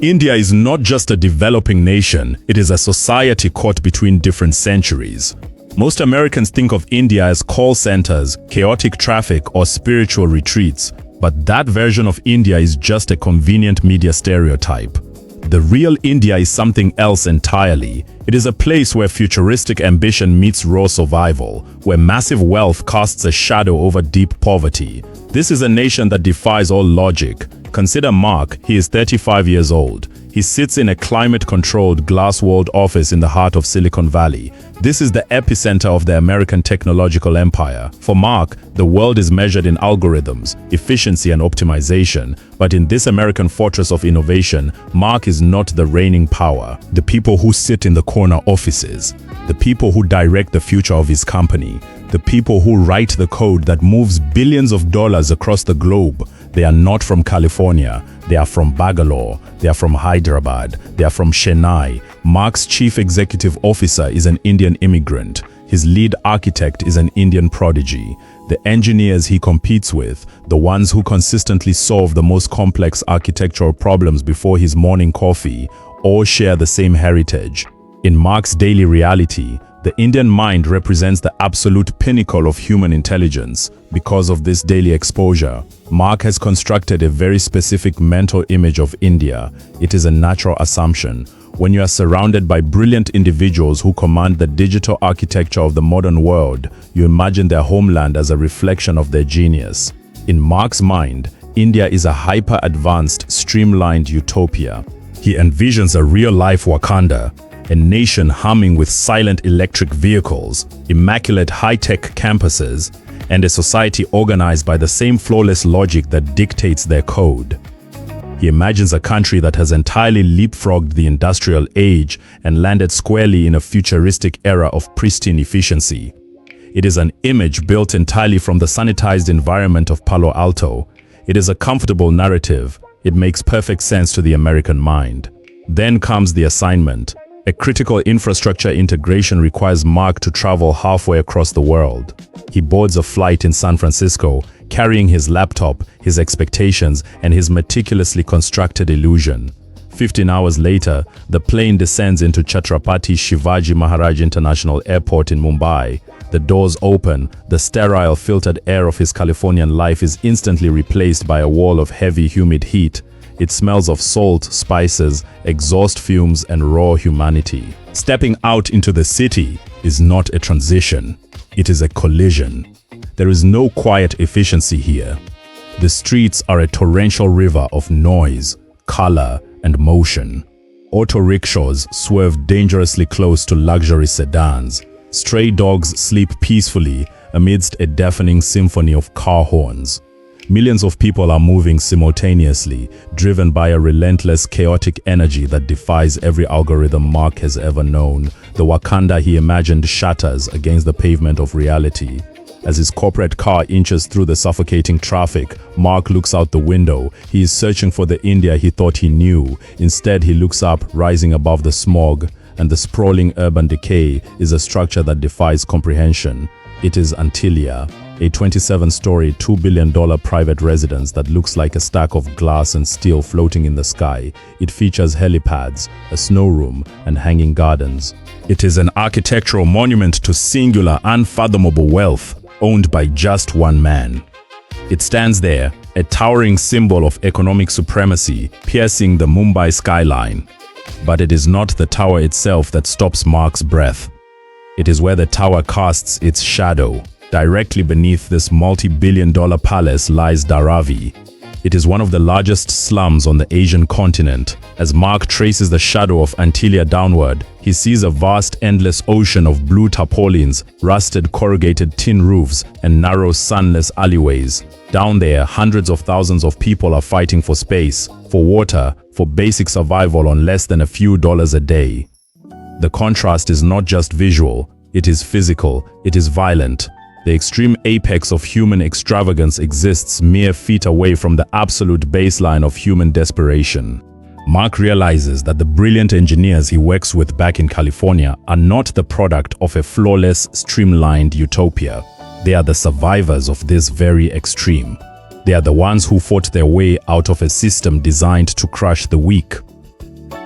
India is not just a developing nation, it is a society caught between different centuries. Most Americans think of India as call centers, chaotic traffic, or spiritual retreats, but that version of India is just a convenient media stereotype. The real India is something else entirely. It is a place where futuristic ambition meets raw survival, where massive wealth casts a shadow over deep poverty. This is a nation that defies all logic. Consider Mark. He is 35 years old. He sits in a climate-controlled, glass-walled office in the heart of Silicon Valley. This is the epicenter of the American technological empire. For Mark, the world is measured in algorithms, efficiency and optimization. But in this American fortress of innovation, Mark is not the reigning power. The people who sit in the corner offices, the people who direct the future of his company, the people who write the code that moves billions of dollars across the globe, they are not from California. They are from Bangalore. They are from Hyderabad. They are from Chennai. Mark's chief executive officer is an Indian immigrant. His lead architect is an Indian prodigy. The engineers he competes with, the ones who consistently solve the most complex architectural problems before his morning coffee, all share the same heritage. In Mark's daily reality, the Indian mind represents the absolute pinnacle of human intelligence. Because of this daily exposure, Mark has constructed a very specific mental image of India. It is a natural assumption. When you are surrounded by brilliant individuals who command the digital architecture of the modern world, you imagine their homeland as a reflection of their genius. In Mark's mind, India is a hyper-advanced, streamlined utopia. He envisions a real-life Wakanda, a nation humming with silent electric vehicles, immaculate high-tech campuses, and a society organized by the same flawless logic that dictates their code. He imagines a country that has entirely leapfrogged the industrial age and landed squarely in a futuristic era of pristine efficiency. It is an image built entirely from the sanitized environment of Palo Alto. It is a comfortable narrative. It makes perfect sense to the American mind. Then comes the assignment. A critical infrastructure integration requires Mark to travel halfway across the world. He boards a flight in San Francisco, carrying his laptop, his expectations, and his meticulously constructed illusion. 15 hours later, the plane descends into Chhatrapati Shivaji Maharaj International Airport in Mumbai. The doors open, the sterile, filtered air of his Californian life is instantly replaced by a wall of heavy, humid heat. It smells of salt, spices, exhaust fumes, and raw humanity. Stepping out into the city is not a transition. It is a collision. There is no quiet efficiency here. The streets are a torrential river of noise, color, and motion. Auto rickshaws swerve dangerously close to luxury sedans. Stray dogs sleep peacefully amidst a deafening symphony of car horns. Millions of people are moving simultaneously, driven by a relentless, chaotic energy that defies every algorithm Mark has ever known. The Wakanda he imagined shatters against the pavement of reality. As his corporate car inches through the suffocating traffic, Mark looks out the window. He is searching for the India he thought he knew. Instead, he looks up, rising above the smog, and the sprawling urban decay is a structure that defies comprehension. It is Antilia, a 27-story, $2 billion private residence that looks like a stack of glass and steel floating in the sky. It features helipads, a snow room, and hanging gardens. It is an architectural monument to singular, unfathomable wealth, owned by just one man. It stands there, a towering symbol of economic supremacy, piercing the Mumbai skyline. But it is not the tower itself that stops Mark's breath. It is where the tower casts its shadow. Directly beneath this multi-billion-dollar palace lies Dharavi. It is one of the largest slums on the Asian continent. As Mark traces the shadow of Antilia downward, he sees a vast, endless ocean of blue tarpaulins, rusted corrugated tin roofs, and narrow, sunless alleyways. Down there, hundreds of thousands of people are fighting for space, for water, for basic survival on less than a few dollars a day. The contrast is not just visual, it is physical, it is violent. The extreme apex of human extravagance exists mere feet away from the absolute baseline of human desperation. Mark realizes that the brilliant engineers he works with back in California are not the product of a flawless, streamlined utopia. They are the survivors of this very extreme. They are the ones who fought their way out of a system designed to crush the weak.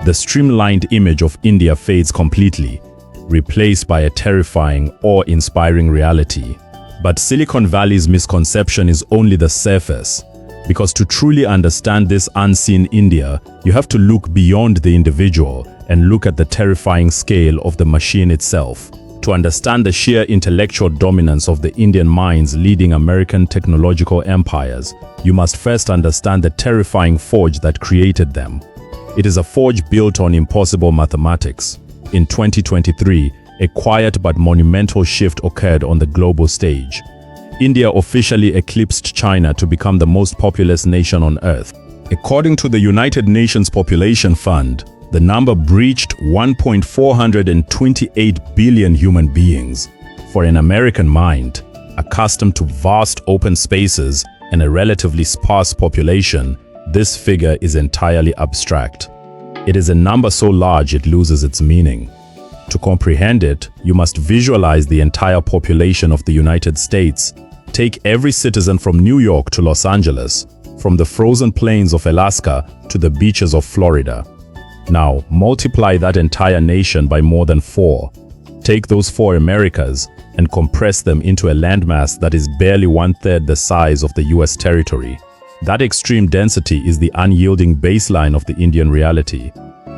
the streamlined image of India fades completely, replaced by a terrifying, awe-inspiring reality. But Silicon Valley's misconception is only the surface, because to truly understand this unseen India, you have to look beyond the individual and look at the terrifying scale of the machine itself. To understand the sheer intellectual dominance of the Indian minds leading American technological empires, you must first understand the terrifying forge that created them. It is a forge built on impossible mathematics. In 2023, a quiet but monumental shift occurred on the global stage. India officially eclipsed China to become the most populous nation on Earth. According to the United Nations Population Fund, the number breached 1.428 billion human beings. For an American mind, accustomed to vast open spaces and a relatively sparse population, this figure is entirely abstract. It is a number so large it loses its meaning. To comprehend it, you must visualize the entire population of the United States. Take every citizen from New York to Los Angeles, from the frozen plains of Alaska to the beaches of Florida. Now, multiply that entire nation by more than 4. Take those 4 Americas and compress them into a landmass that is barely 1/3 the size of the US territory. That extreme density is the unyielding baseline of the Indian reality.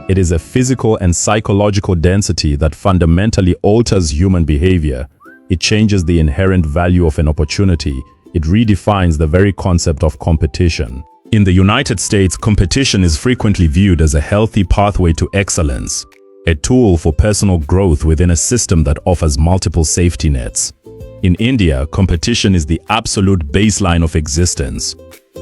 It is a physical and psychological density that fundamentally alters human behavior. It changes the inherent value of an opportunity. It redefines the very concept of competition. In the United States, competition is frequently viewed as a healthy pathway to excellence, a tool for personal growth within a system that offers multiple safety nets. In India, competition is the absolute baseline of existence.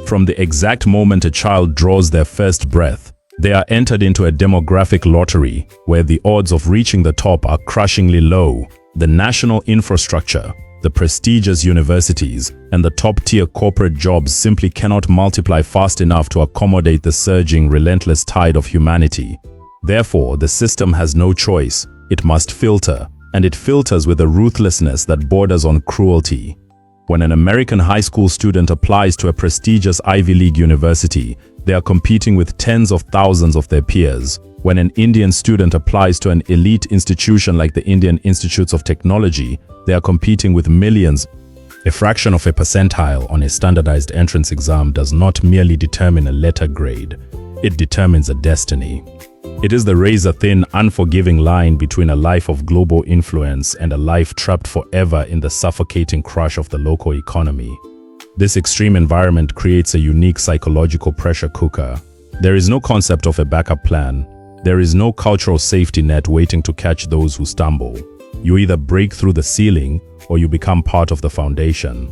From the exact moment a child draws their first breath, they are entered into a demographic lottery where the odds of reaching the top are crushingly low. The national infrastructure, the prestigious universities, and the top-tier corporate jobs simply cannot multiply fast enough to accommodate the surging, relentless tide of humanity. Therefore, the system has no choice. It must filter, and it filters with a ruthlessness that borders on cruelty. When an American high school student applies to a prestigious Ivy League university, they are competing with tens of thousands of their peers. When an Indian student applies to an elite institution like the Indian Institutes of Technology, they are competing with millions. A fraction of a percentile on a standardized entrance exam does not merely determine a letter grade, it determines a destiny. It is the razor-thin, unforgiving line between a life of global influence and a life trapped forever in the suffocating crush of the local economy. This extreme environment creates a unique psychological pressure cooker. There is no concept of a backup plan. There is no cultural safety net waiting to catch those who stumble. You either break through the ceiling or you become part of the foundation.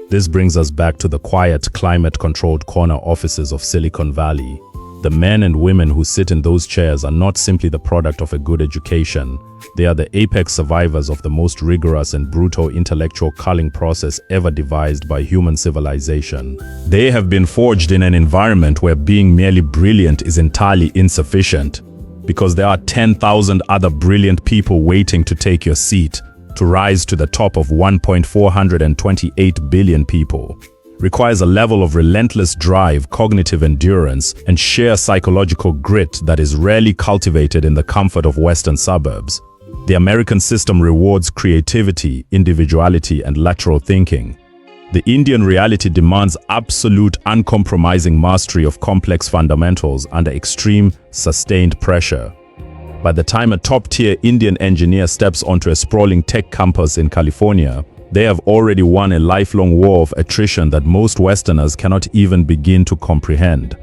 This brings us back to the quiet, climate-controlled corner offices of Silicon Valley. The men and women who sit in those chairs are not simply the product of a good education. They are the apex survivors of the most rigorous and brutal intellectual culling process ever devised by human civilization. They have been forged in an environment where being merely brilliant is entirely insufficient, because there are 10,000 other brilliant people waiting to take your seat. To rise to the top of 1.428 billion people requires a level of relentless drive, cognitive endurance, and sheer psychological grit that is rarely cultivated in the comfort of Western suburbs. The American system rewards creativity, individuality, and lateral thinking. The Indian reality demands absolute, uncompromising mastery of complex fundamentals under extreme, sustained pressure. By the time a top-tier Indian engineer steps onto a sprawling tech campus in California, they have already won a lifelong war of attrition that most Westerners cannot even begin to comprehend.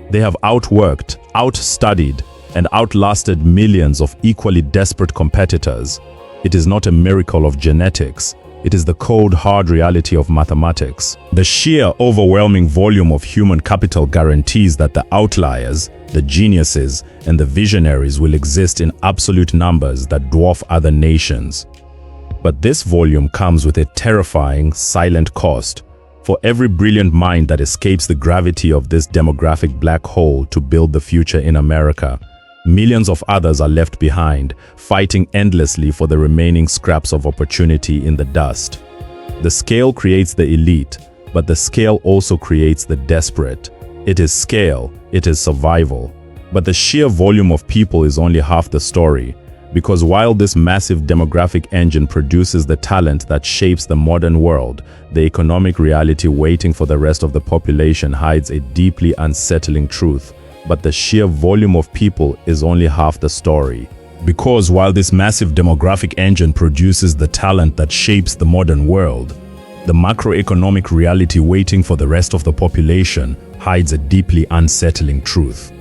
They have outworked, outstudied, and outlasted millions of equally desperate competitors. It is not a miracle of genetics. It is the cold, hard reality of mathematics. The sheer, overwhelming volume of human capital guarantees that the outliers, the geniuses, and the visionaries will exist in absolute numbers that dwarf other nations. But this volume comes with a terrifying, silent cost. For every brilliant mind that escapes the gravity of this demographic black hole to build the future in America, millions of others are left behind, fighting endlessly for the remaining scraps of opportunity in the dust. The scale creates the elite, but the scale also creates the desperate. It is scale, it is survival. But the sheer volume of people is only half the story, because while this massive demographic engine produces the talent that shapes the modern world, the economic reality waiting for the rest of the population hides a deeply unsettling truth. But the sheer volume of people is only half the story. Because while this massive demographic engine produces the talent that shapes the modern world, the macroeconomic reality waiting for the rest of the population hides a deeply unsettling truth.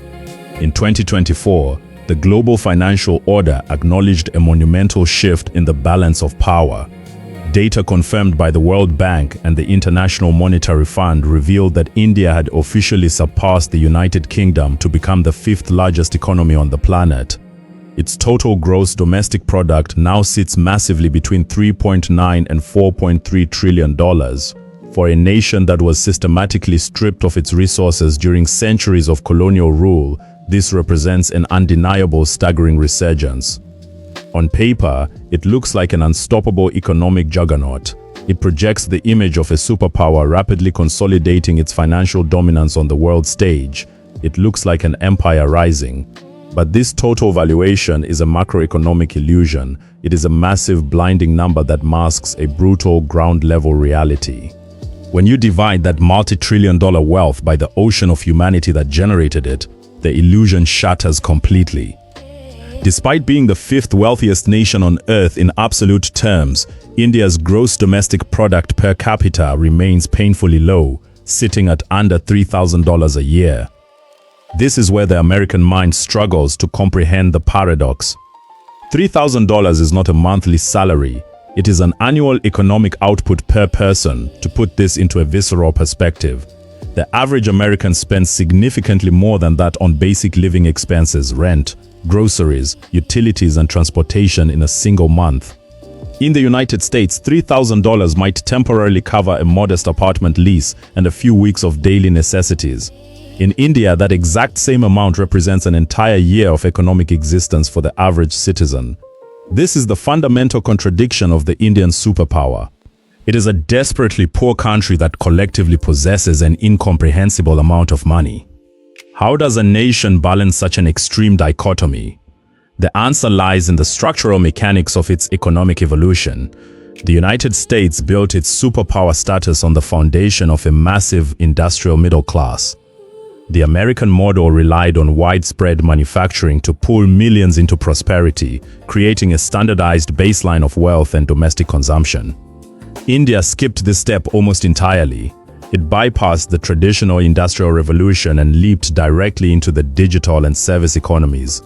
In 2024, the global financial order acknowledged a monumental shift in the balance of power. Data confirmed by the World Bank and the International Monetary Fund revealed that India had officially surpassed the United Kingdom to become the fifth largest economy on the planet. Its total gross domestic product now sits massively between $3.9 and $4.3 trillion. For a nation that was systematically stripped of its resources during centuries of colonial rule, this represents an undeniable, staggering resurgence. On paper, it looks like an unstoppable economic juggernaut. It projects the image of a superpower rapidly consolidating its financial dominance on the world stage. It looks like an empire rising. But this total valuation is a macroeconomic illusion. It is a massive, blinding number that masks a brutal, ground-level reality. When you divide that multi-trillion-dollar wealth by the ocean of humanity that generated it, the illusion shatters completely. Despite being the fifth wealthiest nation on Earth in absolute terms, India's gross domestic product per capita remains painfully low, sitting at under $3,000 a year. This is where the American mind struggles to comprehend the paradox. $3,000 is not a monthly salary, it is an annual economic output per person. To put this into a visceral perspective, the average American spends significantly more than that on basic living expenses, rent, groceries, utilities, and transportation in a single month. In the United States, $3,000 might temporarily cover a modest apartment lease and a few weeks of daily necessities. In India, that exact same amount represents an entire year of economic existence for the average citizen. This is the fundamental contradiction of the Indian superpower. It is a desperately poor country that collectively possesses an incomprehensible amount of money. How does a nation balance such an extreme dichotomy? The answer lies in the structural mechanics of its economic evolution. The United States built its superpower status on the foundation of a massive industrial middle class. The American model relied on widespread manufacturing to pull millions into prosperity, creating a standardized baseline of wealth and domestic consumption. India skipped this step almost entirely. It bypassed the traditional industrial revolution and leaped directly into the digital and service economies.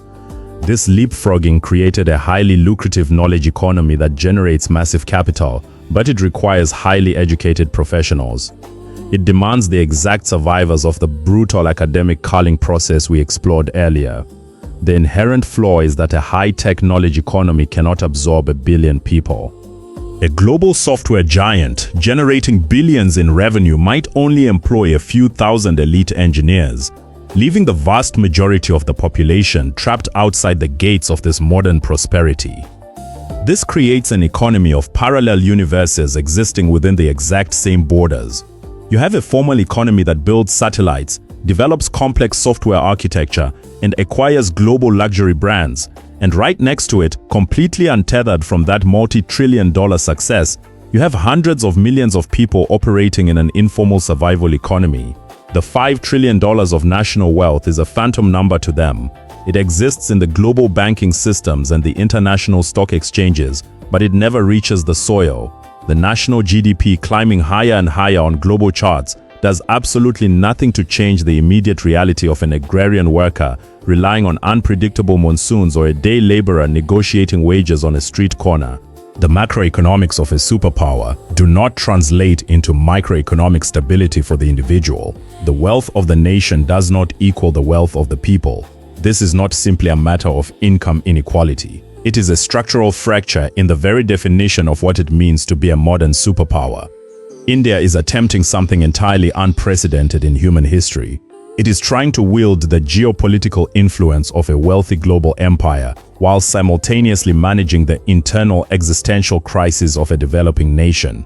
This leapfrogging created a highly lucrative knowledge economy that generates massive capital, but it requires highly educated professionals. It demands the exact survivors of the brutal academic culling process we explored earlier. The inherent flaw is that a high-tech knowledge economy cannot absorb 1 billion people. A global software giant generating billions in revenue might only employ a few thousand elite engineers, leaving the vast majority of the population trapped outside the gates of this modern prosperity. This creates an economy of parallel universes existing within the exact same borders. You have a formal economy that builds satellites, develops complex software architecture, and acquires global luxury brands. And right next to it, completely untethered from that multi-trillion-dollar success, you have hundreds of millions of people operating in an informal survival economy. The $5 trillion of national wealth is a phantom number to them. It exists in the global banking systems and the international stock exchanges, but it never reaches the soil. The national GDP climbing higher and higher on global charts does absolutely nothing to change the immediate reality of an agrarian worker relying on unpredictable monsoons or a day laborer negotiating wages on a street corner. The macroeconomics of a superpower do not translate into microeconomic stability for the individual. The wealth of the nation does not equal the wealth of the people. This is not simply a matter of income inequality. It is a structural fracture in the very definition of what it means to be a modern superpower. India is attempting something entirely unprecedented in human history. It is trying to wield the geopolitical influence of a wealthy global empire while simultaneously managing the internal existential crisis of a developing nation.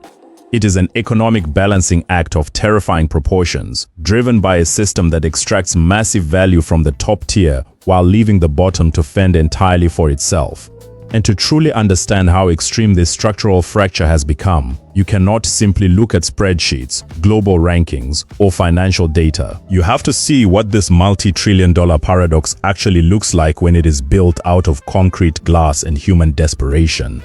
It is an economic balancing act of terrifying proportions, driven by a system that extracts massive value from the top tier while leaving the bottom to fend entirely for itself. And to truly understand how extreme this structural fracture has become, you cannot simply look at spreadsheets, global rankings, or financial data. You have to see what this multi-trillion-dollar paradox actually looks like when it is built out of concrete, glass, and human desperation.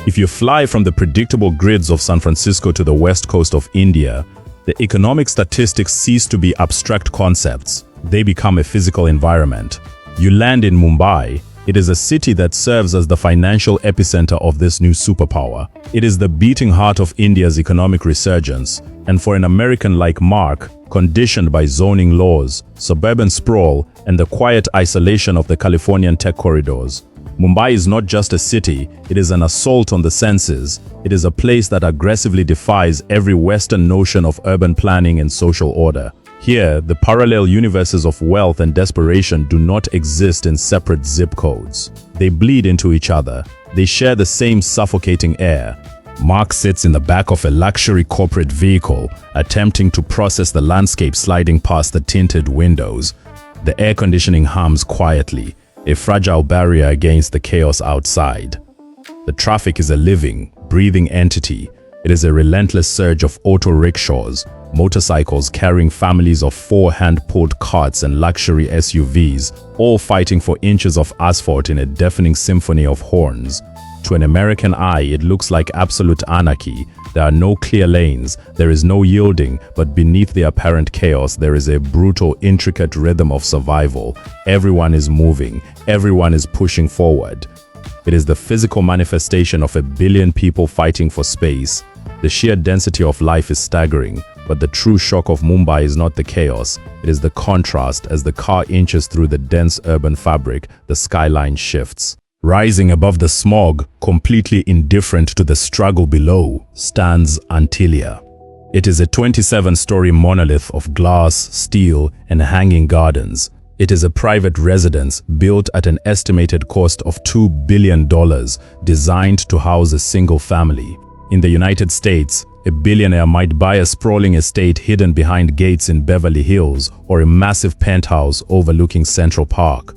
If you fly from the predictable grids of San Francisco to the west coast of India, the economic statistics cease to be abstract concepts. They become a physical environment. You land in Mumbai. It is a city that serves as the financial epicenter of this new superpower. It is the beating heart of India's economic resurgence, and for an American like Mark, conditioned by zoning laws, suburban sprawl, and the quiet isolation of the Californian tech corridors, Mumbai is not just a city, it is an assault on the senses. It is a place that aggressively defies every Western notion of urban planning and social order. Here, the parallel universes of wealth and desperation do not exist in separate zip codes. They bleed into each other. They share the same suffocating air. Mark sits in the back of a luxury corporate vehicle, attempting to process the landscape sliding past the tinted windows. The air conditioning hums quietly, a fragile barrier against the chaos outside. The traffic is a living, breathing entity. It is a relentless surge of auto rickshaws, motorcycles carrying families of 4 hand-pulled carts and luxury SUVs, all fighting for inches of asphalt in a deafening symphony of horns. To an American eye, it looks like absolute anarchy. There are no clear lanes, there is no yielding, but beneath the apparent chaos, there is a brutal, intricate rhythm of survival. Everyone is moving, everyone is pushing forward. It is the physical manifestation of 1 billion people fighting for space. The sheer density of life is staggering. But the true shock of Mumbai is not the chaos, it is the contrast. As the car inches through the dense urban fabric, the skyline shifts. Rising above the smog, completely indifferent to the struggle below, stands Antilia. It is a 27-story monolith of glass, steel, and hanging gardens. It is a private residence built at an estimated cost of $2 billion, designed to house a single family. In the United States, a billionaire might buy a sprawling estate hidden behind gates in Beverly Hills or a massive penthouse overlooking Central Park.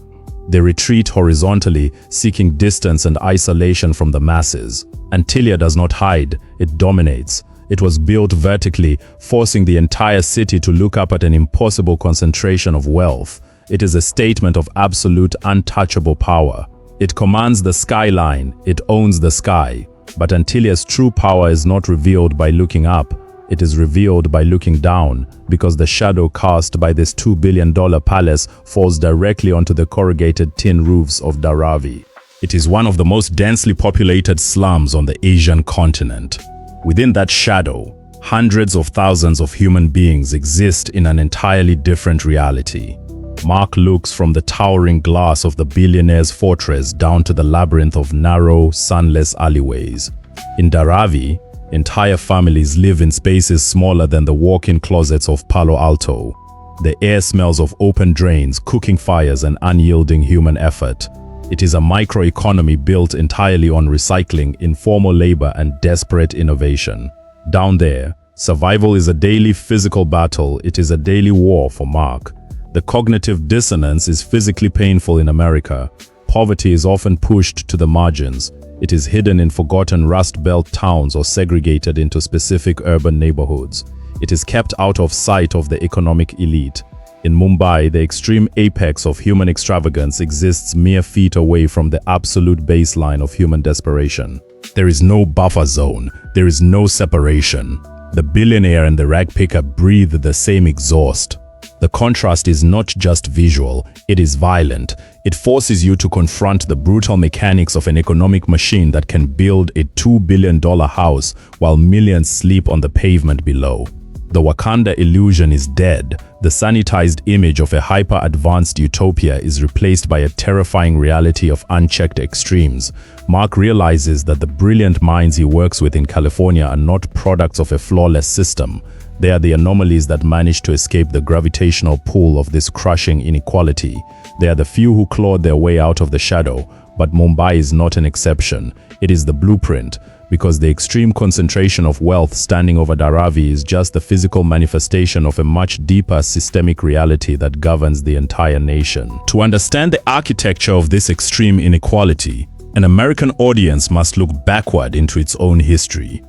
They retreat horizontally, seeking distance and isolation from the masses. Antilia does not hide, it dominates. It was built vertically, forcing the entire city to look up at an impossible concentration of wealth. It is a statement of absolute, untouchable power. It commands the skyline, it owns the sky. But Antilia's true power is not revealed by looking up, it is revealed by looking down, because the shadow cast by this $2 billion palace falls directly onto the corrugated tin roofs of Dharavi. It is one of the most densely populated slums on the Asian continent. Within that shadow, hundreds of thousands of human beings exist in an entirely different reality. Mark looks from the towering glass of the billionaire's fortress down to the labyrinth of narrow, sunless alleyways. In Dharavi, entire families live in spaces smaller than the walk-in closets of Palo Alto. The air smells of open drains, cooking fires, and unyielding human effort. It is a microeconomy built entirely on recycling, informal labor, and desperate innovation. Down there, survival is a daily physical battle. It is a daily war for Mark. The cognitive dissonance is physically painful in America. Poverty is often pushed to the margins. It is hidden in forgotten Rust Belt towns or segregated into specific urban neighborhoods. It is kept out of sight of the economic elite. In Mumbai, the extreme apex of human extravagance exists mere feet away from the absolute baseline of human desperation. There is no buffer zone. There is no separation. The billionaire and the ragpicker breathe the same exhaust. The contrast is not just visual, it is violent. It forces you to confront the brutal mechanics of an economic machine that can build a $2 billion house while millions sleep on the pavement below. The Wakanda illusion is dead. The sanitized image of a hyper-advanced utopia is replaced by a terrifying reality of unchecked extremes. Mark realizes that the brilliant minds he works with in California are not products of a flawless system. They are the anomalies that manage to escape the gravitational pull of this crushing inequality. They are the few who clawed their way out of the shadow, but Mumbai is not an exception. It is the blueprint. because the extreme concentration of wealth standing over Dharavi is just the physical manifestation of a much deeper systemic reality that governs the entire nation. To understand the architecture of this extreme inequality, an American audience must look backward into its own history.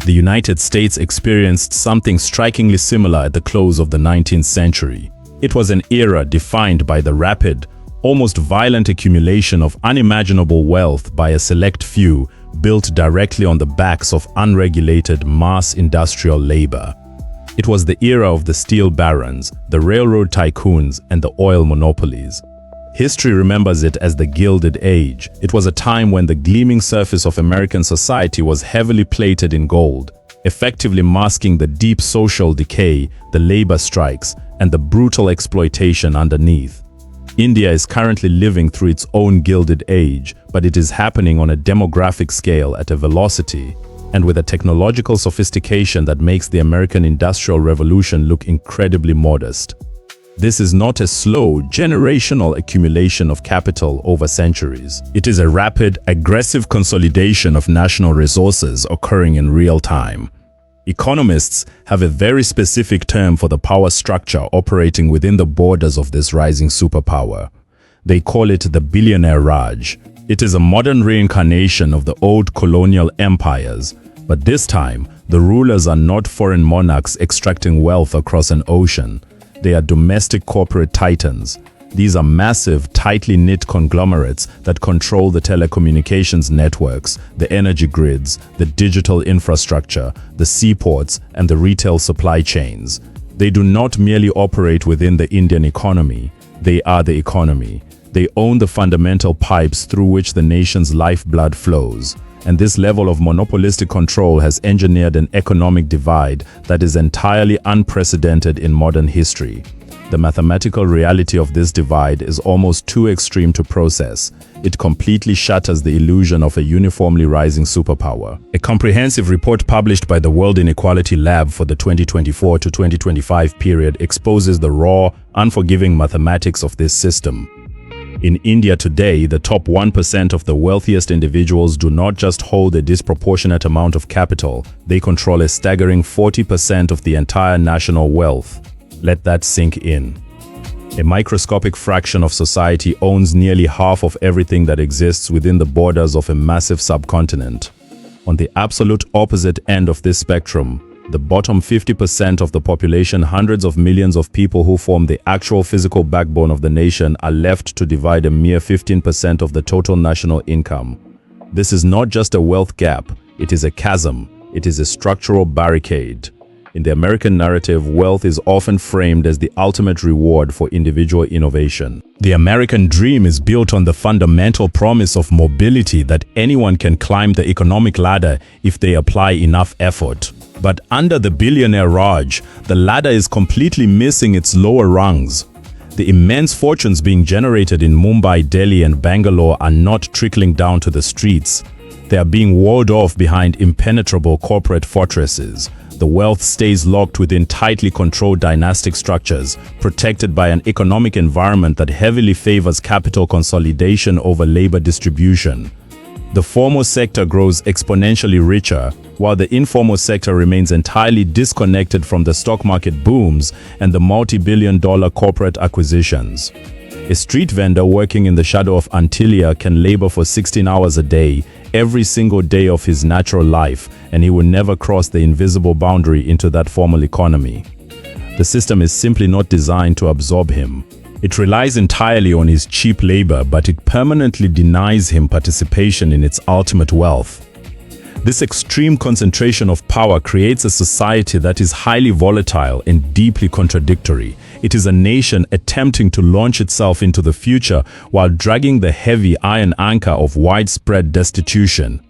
The United States experienced something strikingly similar at the close of the 19th century. It was an era defined by the rapid, almost violent accumulation of unimaginable wealth by a select few, built directly on the backs of unregulated mass industrial labor. It was the era of the steel barons, the railroad tycoons, and the oil monopolies. History remembers it as the Gilded Age. It was a time when the gleaming surface of American society was heavily plated in gold, effectively masking the deep social decay, the labor strikes, and the brutal exploitation underneath. India is currently living through its own Gilded Age, but it is happening on a demographic scale at a velocity and with a technological sophistication that makes the American Industrial Revolution look incredibly modest. This is not a slow, generational accumulation of capital over centuries. It is a rapid, aggressive consolidation of national resources occurring in real time. Economists have a very specific term for the power structure operating within the borders of this rising superpower. They call it the billionaire Raj. It is a modern reincarnation of the old colonial empires, but this time, the rulers are not foreign monarchs extracting wealth across an ocean. They are domestic corporate titans. These are massive, tightly knit conglomerates that control the telecommunications networks, the energy grids, the digital infrastructure, the seaports, and the retail supply chains. They do not merely operate within the Indian economy, they are the economy. They own the fundamental pipes through which the nation's lifeblood flows. And this level of monopolistic control has engineered an economic divide that is entirely unprecedented in modern history. The mathematical reality of this divide is almost too extreme to process. It completely shatters the illusion of a uniformly rising superpower. A comprehensive report published by the World Inequality Lab for the 2024 to 2025 period exposes the raw, unforgiving mathematics of this system. In India today, the top 1% of the wealthiest individuals do not just hold a disproportionate amount of capital, they control a staggering 40% of the entire national wealth. Let that sink in. A microscopic fraction of society owns nearly half of everything that exists within the borders of a massive subcontinent. On the absolute opposite end of this spectrum, the bottom 50% of the population, hundreds of millions of people who form the actual physical backbone of the nation, are left to divide a mere 15% of the total national income. This is not just a wealth gap, it is a chasm, it is a structural barricade. In the American narrative, wealth is often framed as the ultimate reward for individual innovation. The American dream is built on the fundamental promise of mobility, that anyone can climb the economic ladder if they apply enough effort. But under the billionaire Raj, the ladder is completely missing its lower rungs. The immense fortunes being generated in Mumbai, Delhi, and Bangalore are not trickling down to the streets. They are being walled off behind impenetrable corporate fortresses. The wealth stays locked within tightly controlled dynastic structures, protected by an economic environment that heavily favors capital consolidation over labor distribution. The formal sector grows exponentially richer, while the informal sector remains entirely disconnected from the stock market booms and the multi-billion-dollar corporate acquisitions. A street vendor working in the shadow of Antilia can labor for 16 hours a day, every single day of his natural life, and he will never cross the invisible boundary into that formal economy. The system is simply not designed to absorb him. It relies entirely on his cheap labor, but it permanently denies him participation in its ultimate wealth. This extreme concentration of power creates a society that is highly volatile and deeply contradictory. It is a nation attempting to launch itself into the future while dragging the heavy iron anchor of widespread destitution.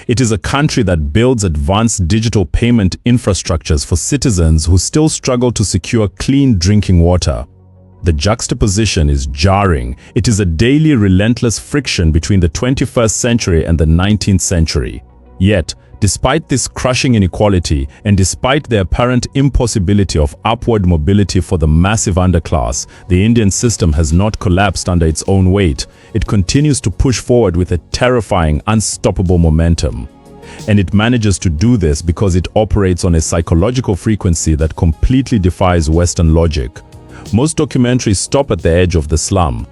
It is a country that builds advanced digital payment infrastructures for citizens who still struggle to secure clean drinking water. The juxtaposition is jarring. It is a daily relentless friction between the 21st century and the 19th century. Yet, despite this crushing inequality and despite the apparent impossibility of upward mobility for the massive underclass, the Indian system has not collapsed under its own weight. It continues to push forward with a terrifying, unstoppable momentum. And it manages to do this because it operates on a psychological frequency that completely defies Western logic. Most documentaries stop at the edge of the slum.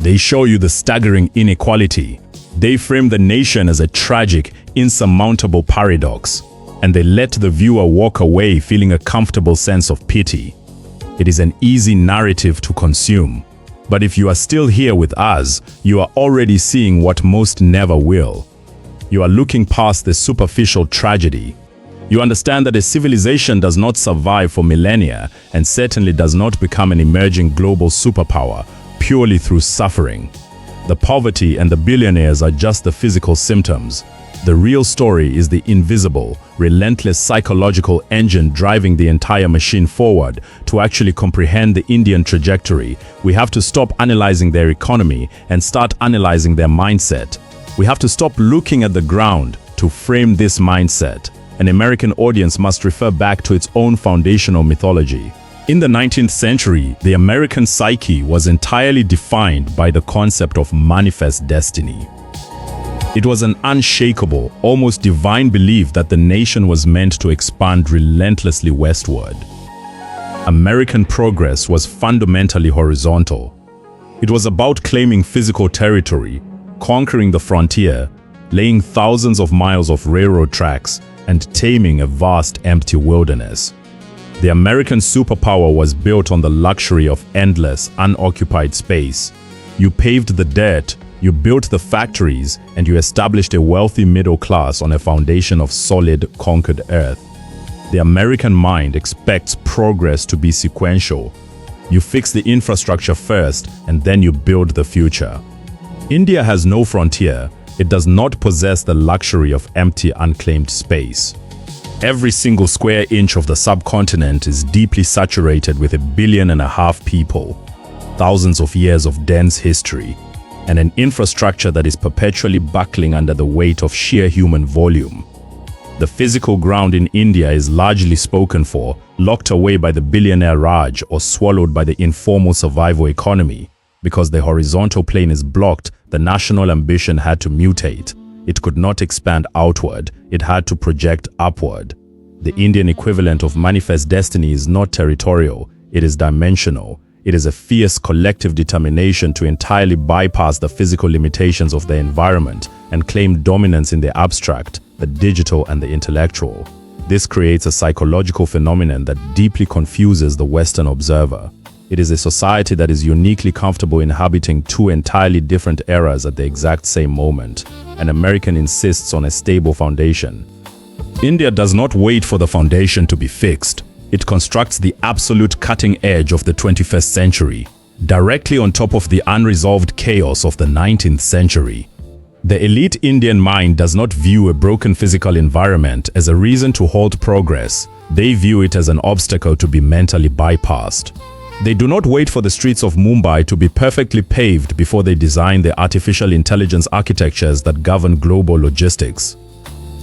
They show you the staggering inequality. They frame the nation as a tragic, insurmountable paradox. And they let the viewer walk away feeling a comfortable sense of pity. It is an easy narrative to consume. But if you are still here with us, you are already seeing what most never will. You are looking past the superficial tragedy. You understand that a civilization does not survive for millennia and certainly does not become an emerging global superpower purely through suffering. The poverty and the billionaires are just the physical symptoms. The real story is the invisible, relentless psychological engine driving the entire machine forward. To actually comprehend the Indian trajectory, we have to stop analyzing their economy and start analyzing their mindset. We have to stop looking at the ground to frame this mindset. An American audience must refer back to its own foundational mythology. In the 19th century, the American psyche was entirely defined by the concept of manifest destiny. It was an unshakable, almost divine belief that the nation was meant to expand relentlessly westward. American progress was fundamentally horizontal. It was about claiming physical territory, conquering the frontier, laying thousands of miles of railroad tracks, and taming a vast empty wilderness. The American superpower was built on the luxury of endless, unoccupied space. You paved the dirt, you built the factories, and you established a wealthy middle class on a foundation of solid, conquered earth. The American mind expects progress to be sequential. You fix the infrastructure first, and then you build the future. India has no frontier. It does not possess the luxury of empty, unclaimed space. Every single square inch of the subcontinent is deeply saturated with 1.5 billion people, thousands of years of dense history, and an infrastructure that is perpetually buckling under the weight of sheer human volume. The physical ground in India is largely spoken for, locked away by the billionaire Raj or swallowed by the informal survival economy. Because the horizontal plane is blocked, the national ambition had to mutate. It could not expand outward, it had to project upward. The Indian equivalent of manifest destiny is not territorial, it is dimensional. It is a fierce collective determination to entirely bypass the physical limitations of the environment and claim dominance in the abstract, the digital and the intellectual. This creates a psychological phenomenon that deeply confuses the Western observer. It is a society that is uniquely comfortable inhabiting two entirely different eras at the exact same moment. An American insists on a stable foundation. India does not wait for the foundation to be fixed. It constructs the absolute cutting edge of the 21st century, directly on top of the unresolved chaos of the 19th century. The elite Indian mind does not view a broken physical environment as a reason to halt progress. They view it as an obstacle to be mentally bypassed. They do not wait for the streets of Mumbai to be perfectly paved before they design the artificial intelligence architectures that govern global logistics.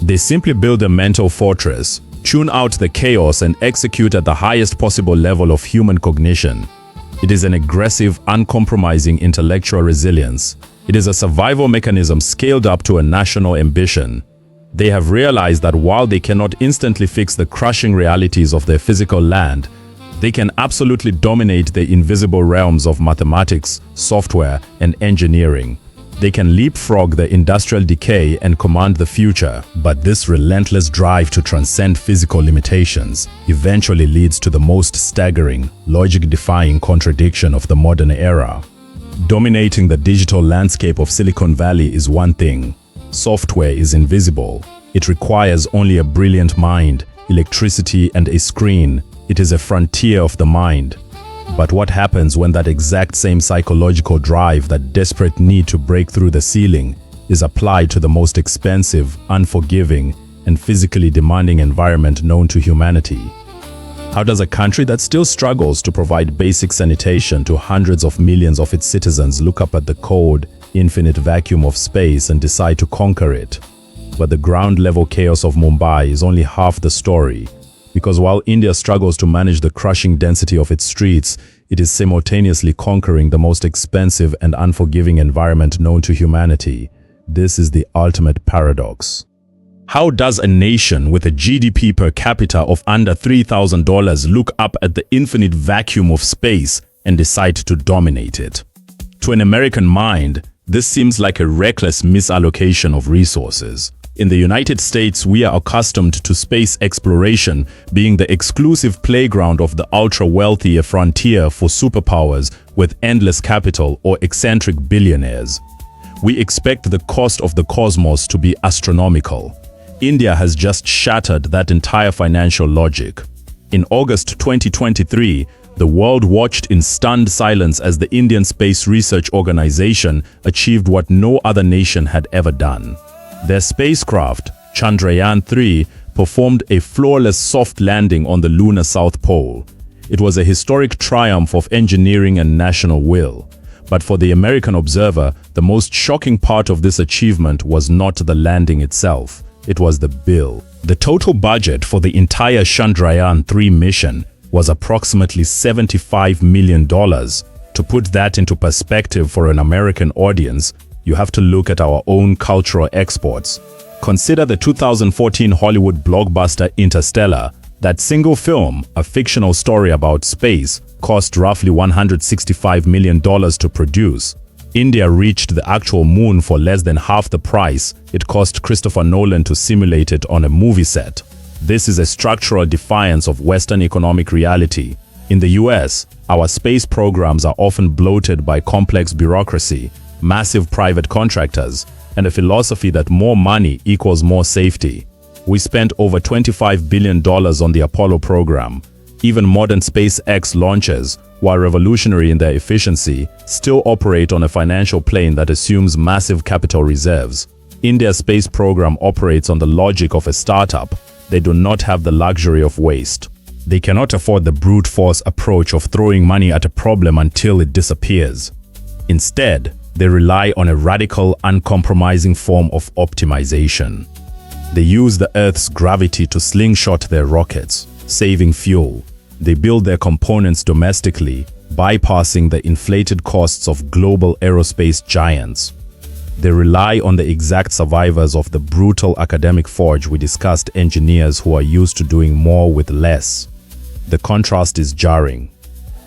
They simply build a mental fortress, tune out the chaos and execute at the highest possible level of human cognition. It is an aggressive, uncompromising intellectual resilience. It is a survival mechanism scaled up to a national ambition. They have realized that while they cannot instantly fix the crushing realities of their physical land, they can absolutely dominate the invisible realms of mathematics, software, and engineering. They can leapfrog the industrial decay and command the future, but this relentless drive to transcend physical limitations eventually leads to the most staggering, logic-defying contradiction of the modern era. Dominating the digital landscape of Silicon Valley is one thing. Software is invisible. It requires only a brilliant mind, electricity, and a screen. It is a frontier of the mind. But what happens when that exact same psychological drive, that desperate need to break through the ceiling, is applied to the most expensive, unforgiving, and physically demanding environment known to humanity? How does a country that still struggles to provide basic sanitation to hundreds of millions of its citizens look up at the cold, infinite vacuum of space and decide to conquer it? But the ground-level chaos of Mumbai is only half the story. Because while India struggles to manage the crushing density of its streets, it is simultaneously conquering the most expensive and unforgiving environment known to humanity. This is the ultimate paradox. How does a nation with a GDP per capita of under $3,000 look up at the infinite vacuum of space and decide to dominate it? To an American mind, this seems like a reckless misallocation of resources. In the United States, we are accustomed to space exploration being the exclusive playground of the ultra-wealthy, a frontier for superpowers with endless capital or eccentric billionaires. We expect the cost of the cosmos to be astronomical. India has just shattered that entire financial logic. In August 2023, the world watched in stunned silence as the Indian Space Research Organization achieved what no other nation had ever done. Their spacecraft, Chandrayaan-3, performed a flawless soft landing on the lunar South Pole. It was a historic triumph of engineering and national will. But for the American observer, the most shocking part of this achievement was not the landing itself. It was the bill. The total budget for the entire Chandrayaan-3 mission was approximately $75 million. To put that into perspective for an American audience, you have to look at our own cultural exports. Consider the 2014 Hollywood blockbuster Interstellar. That single film, a fictional story about space, cost roughly $165 million to produce. India reached the actual moon for less than half the price it cost Christopher Nolan to simulate it on a movie set. This is a structural defiance of Western economic reality. In the US, our space programs are often bloated by complex bureaucracy, massive private contractors, and a philosophy that more money equals more safety. We spent over $25 billion on the Apollo program. Even modern SpaceX launches, while revolutionary in their efficiency, still operate on a financial plane that assumes massive capital reserves. India's space program operates on the logic of a startup. They do not have the luxury of waste. They cannot afford the brute force approach of throwing money at a problem until it disappears. Instead, they rely on a radical, uncompromising form of optimization. They use the Earth's gravity to slingshot their rockets, saving fuel. They build their components domestically, bypassing the inflated costs of global aerospace giants. They rely on the exact survivors of the brutal academic forge we discussed, engineers who are used to doing more with less. The contrast is jarring.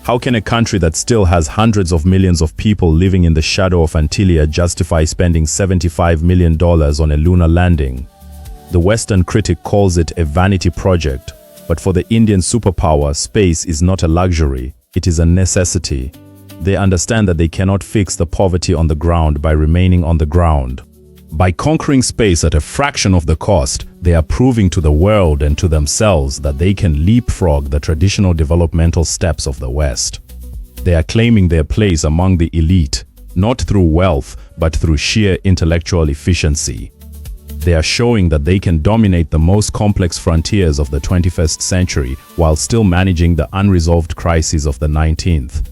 How can a country that still has hundreds of millions of people living in the shadow of Antillia justify spending $75 million on a lunar landing? The Western critic calls it a vanity project. But for the Indian superpower, space is not a luxury, it is a necessity. They understand that they cannot fix the poverty on the ground by remaining on the ground. By conquering space at a fraction of the cost, they are proving to the world and to themselves that they can leapfrog the traditional developmental steps of the West. They are claiming their place among the elite, not through wealth, but through sheer intellectual efficiency. They are showing that they can dominate the most complex frontiers of the 21st century while still managing the unresolved crises of the 19th.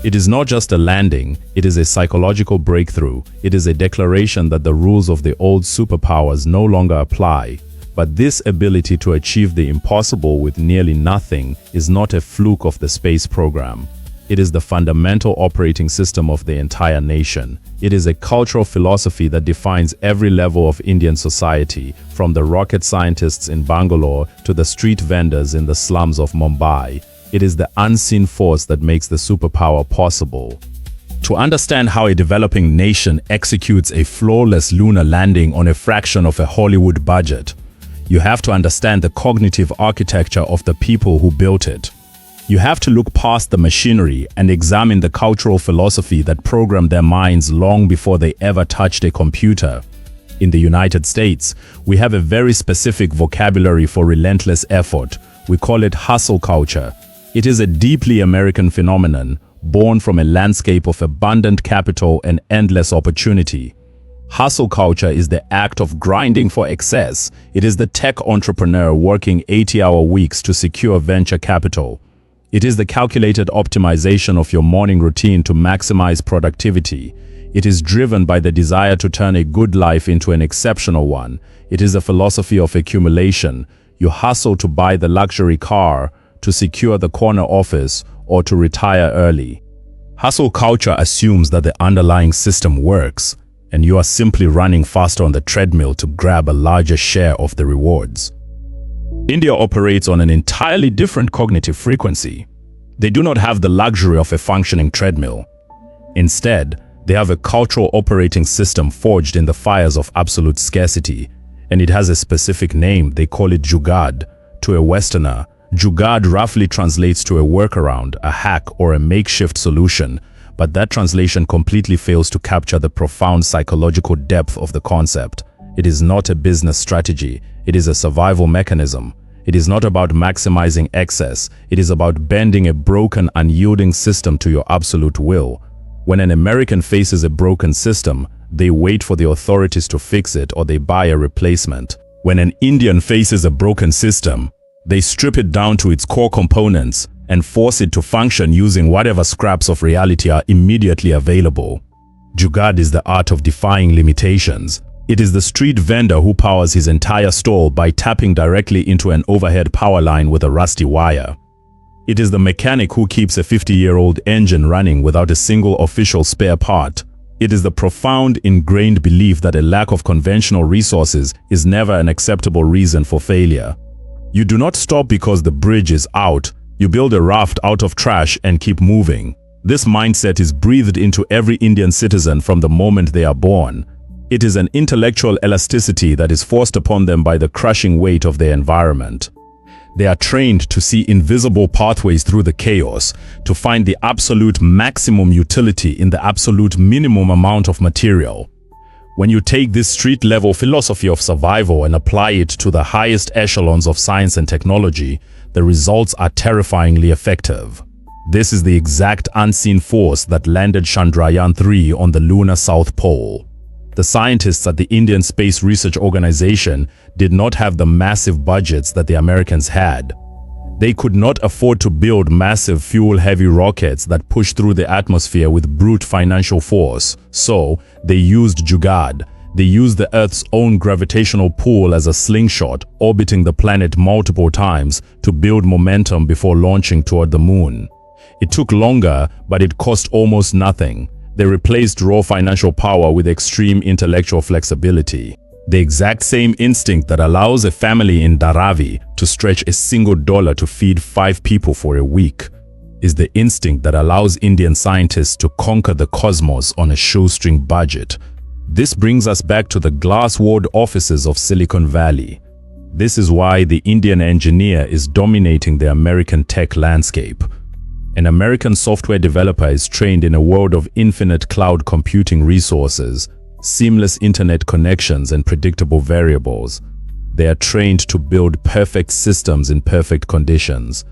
It is not just a landing, it is a psychological breakthrough. It is a declaration that the rules of the old superpowers no longer apply. But this ability to achieve the impossible with nearly nothing is not a fluke of the space program. It is the fundamental operating system of the entire nation. It is a cultural philosophy that defines every level of Indian society, from the rocket scientists in Bangalore to the street vendors in the slums of Mumbai. It is the unseen force that makes the superpower possible. To understand how a developing nation executes a flawless lunar landing on a fraction of a Hollywood budget, you have to understand the cognitive architecture of the people who built it. You have to look past the machinery and examine the cultural philosophy that programmed their minds long before they ever touched a computer. In the United States, we have a very specific vocabulary for relentless effort. We call it hustle culture. It is a deeply American phenomenon, born from a landscape of abundant capital and endless opportunity. Hustle culture is the act of grinding for excess. It is the tech entrepreneur working 80-hour weeks to secure venture capital. It is the calculated optimization of your morning routine to maximize productivity. It is driven by the desire to turn a good life into an exceptional one. It is a philosophy of accumulation. You hustle to buy the luxury car, to secure the corner office, or to retire early. Hustle culture assumes that the underlying system works. and you are simply running faster on the treadmill to grab a larger share of the rewards. India operates on an entirely different cognitive frequency. They do not have the luxury of a functioning treadmill. Instead, they have a cultural operating system forged in the fires of absolute scarcity, and it has a specific name. They call it Jugaad. To a Westerner, Jugaad roughly translates to a workaround, a hack, or a makeshift solution, but that translation completely fails to capture the profound psychological depth of the concept. It is not a business strategy, it is a survival mechanism. It is not about maximizing excess, it is about bending a broken, unyielding system to your absolute will. When an American faces a broken system, they wait for the authorities to fix it or they buy a replacement. When an Indian faces a broken system, they strip it down to its core components and force it to function using whatever scraps of reality are immediately available. Jugaad is the art of defying limitations. It is the street vendor who powers his entire stall by tapping directly into an overhead power line with a rusty wire. It is the mechanic who keeps a 50-year-old engine running without a single official spare part. It is the profound, ingrained belief that a lack of conventional resources is never an acceptable reason for failure. You do not stop because the bridge is out. You build a raft out of trash and keep moving. This mindset is breathed into every Indian citizen from the moment they are born. It is an intellectual elasticity that is forced upon them by the crushing weight of their environment. They are trained to see invisible pathways through the chaos, to find the absolute maximum utility in the absolute minimum amount of material. When you take this street-level philosophy of survival and apply it to the highest echelons of science and technology, the results are terrifyingly effective. This is the exact unseen force that landed Chandrayaan-3 on the lunar South Pole. The scientists at the Indian Space Research Organization did not have the massive budgets that the Americans had. They could not afford to build massive fuel-heavy rockets that push through the atmosphere with brute financial force, so they used Jugaad. They used the Earth's own gravitational pull as a slingshot, orbiting the planet multiple times to build momentum before launching toward the moon. It took longer, but it cost almost nothing. They replaced raw financial power with extreme intellectual flexibility. The exact same instinct that allows a family in Dharavi to stretch a single dollar to feed 5 people for a week is the instinct that allows Indian scientists to conquer the cosmos on a shoestring budget. This brings us back to the glass-walled offices of Silicon Valley. This is why the Indian engineer is dominating the American tech landscape. An American software developer is trained in a world of infinite cloud computing resources, seamless internet connections, and predictable variables. They are trained to build perfect systems in perfect conditions.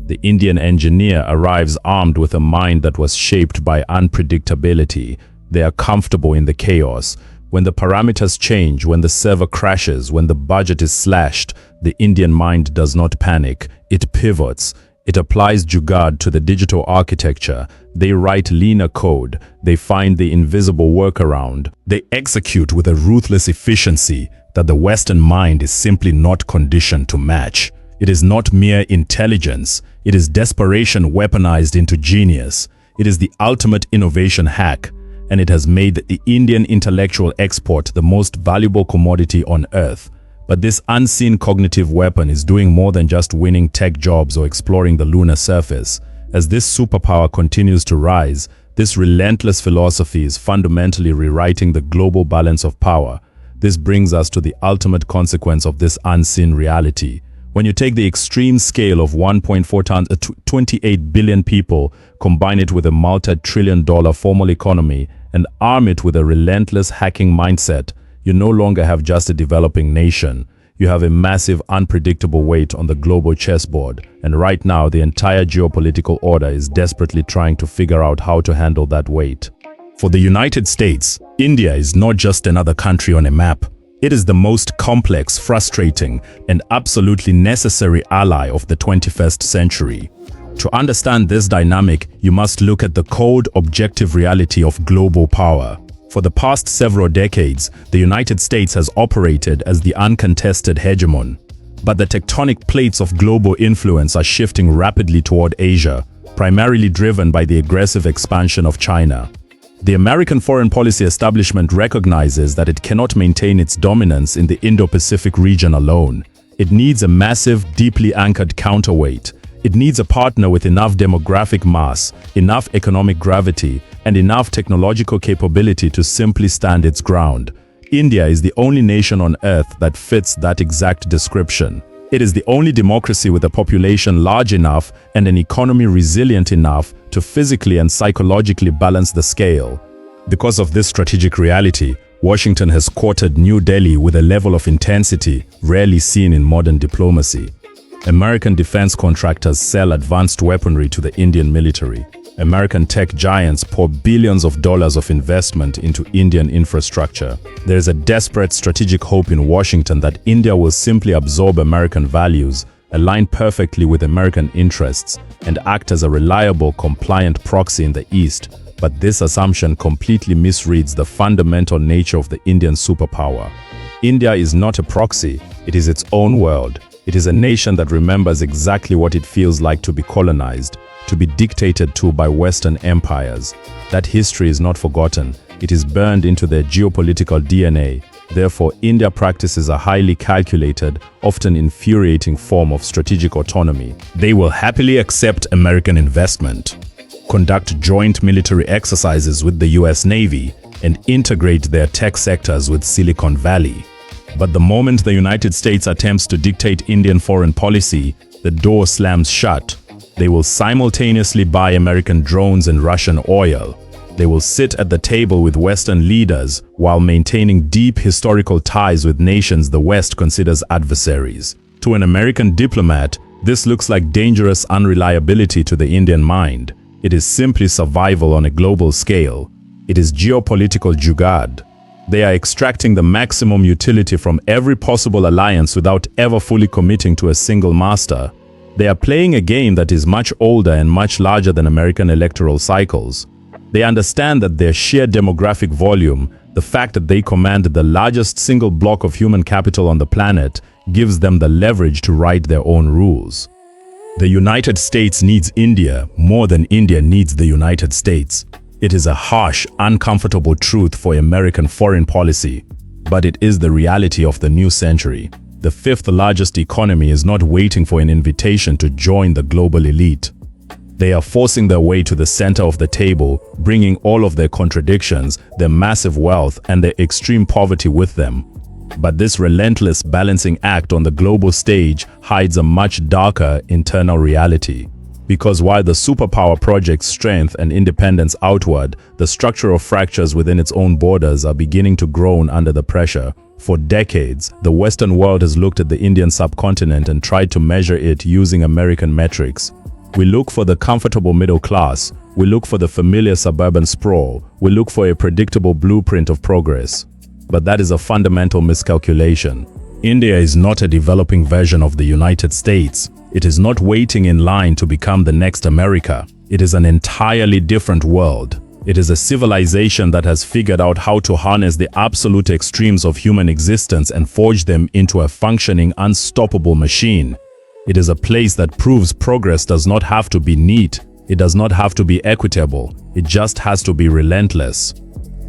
The Indian engineer arrives armed with a mind that was shaped by unpredictability. They are comfortable in the chaos. When the parameters change, when the server crashes, when the budget is slashed, the Indian mind does not panic. It pivots. It applies Jugaad to the digital architecture. They write leaner code. They find the invisible workaround. They execute with a ruthless efficiency that the Western mind is simply not conditioned to match. It is not mere intelligence. It is desperation weaponized into genius. It is the ultimate innovation hack, and it has made the Indian intellectual export the most valuable commodity on earth. But this unseen cognitive weapon is doing more than just winning tech jobs or exploring the lunar surface. As this superpower continues to rise, this relentless philosophy is fundamentally rewriting the global balance of power. This brings us to the ultimate consequence of this unseen reality. When you take the extreme scale of 1.4 tons, 28 billion people, combine it with a multi-trillion-dollar formal economy, and arm it with a relentless hacking mindset, you no longer have just a developing nation. You have a massive, unpredictable weight on the global chessboard, and right now the entire geopolitical order is desperately trying to figure out how to handle that weight. For the United States, India is not just another country on a map. It is the most complex, frustrating, and absolutely necessary ally of the 21st century. To understand this dynamic, you must look at the cold, objective reality of global power. For the past several decades, the United States has operated as the uncontested hegemon. But the tectonic plates of global influence are shifting rapidly toward Asia, primarily driven by the aggressive expansion of China. The American foreign policy establishment recognizes that it cannot maintain its dominance in the Indo-Pacific region alone. It needs a massive, deeply anchored counterweight. It needs a partner with enough demographic mass, enough economic gravity, and enough technological capability to simply stand its ground. India is the only nation on earth that fits that exact description. It is the only democracy with a population large enough and an economy resilient enough to physically and psychologically balance the scale. Because of this strategic reality, Washington has courted New Delhi with a level of intensity rarely seen in modern diplomacy. American defense contractors sell advanced weaponry to the Indian military. American tech giants pour billions of dollars of investment into Indian infrastructure. There is a desperate strategic hope in Washington that India will simply absorb American values, align perfectly with American interests, and act as a reliable, compliant proxy in the East. But this assumption completely misreads the fundamental nature of the Indian superpower. India is not a proxy, it is its own world. It is a nation that remembers exactly what it feels like to be colonized, to be dictated to by Western empires. That history is not forgotten. It is burned into their geopolitical DNA. Therefore, India practices a highly calculated, often infuriating form of strategic autonomy. They will happily accept American investment, conduct joint military exercises with the US Navy, and integrate their tech sectors with Silicon Valley. But the moment the United States attempts to dictate Indian foreign policy, the door slams shut. They will simultaneously buy American drones and Russian oil. They will sit at the table with Western leaders while maintaining deep historical ties with nations the West considers adversaries. To an American diplomat, this looks like dangerous unreliability to the Indian mind. It is simply survival on a global scale. It is geopolitical Jugaad. They are extracting the maximum utility from every possible alliance without ever fully committing to a single master. They are playing a game that is much older and much larger than American electoral cycles. They understand that their sheer demographic volume, the fact that they command the largest single block of human capital on the planet, gives them the leverage to write their own rules. The United States needs India more than India needs the United States. It is a harsh, uncomfortable truth for American foreign policy, but it is the reality of the new century. The fifth largest economy is not waiting for an invitation to join the global elite. They are forcing their way to the center of the table, bringing all of their contradictions, their massive wealth, and their extreme poverty with them. But this relentless balancing act on the global stage hides a much darker internal reality. Because while the superpower projects strength and independence outward, the structural fractures within its own borders are beginning to groan under the pressure. For decades, the Western world has looked at the Indian subcontinent and tried to measure it using American metrics. We look for the comfortable middle class, we look for the familiar suburban sprawl, we look for a predictable blueprint of progress. But that is a fundamental miscalculation. India is not a developing version of the United States. It is not waiting in line to become the next America. It is an entirely different world. It is a civilization that has figured out how to harness the absolute extremes of human existence and forge them into a functioning, unstoppable machine. It is a place that proves progress does not have to be neat. It does not have to be equitable. It just has to be relentless.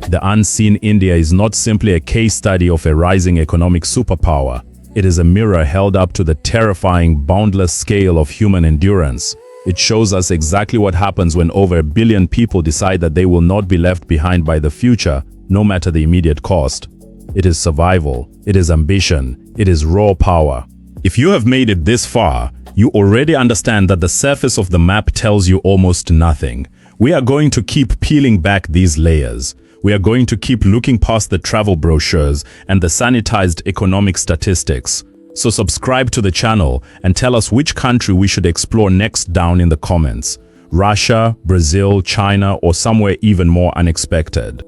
The unseen India is not simply a case study of a rising economic superpower. It is a mirror held up to the terrifying, boundless scale of human endurance. It shows us exactly what happens when over 1 billion people decide that they will not be left behind by the future, no matter the immediate cost. It is survival. It is ambition. It is raw power. If you have made it this far, you already understand that the surface of the map tells you almost nothing. We are going to keep peeling back these layers. We are going to keep looking past the travel brochures and the sanitized economic statistics. So subscribe to the channel and tell us which country we should explore next down in the comments. Russia, Brazil, China, or somewhere even more unexpected.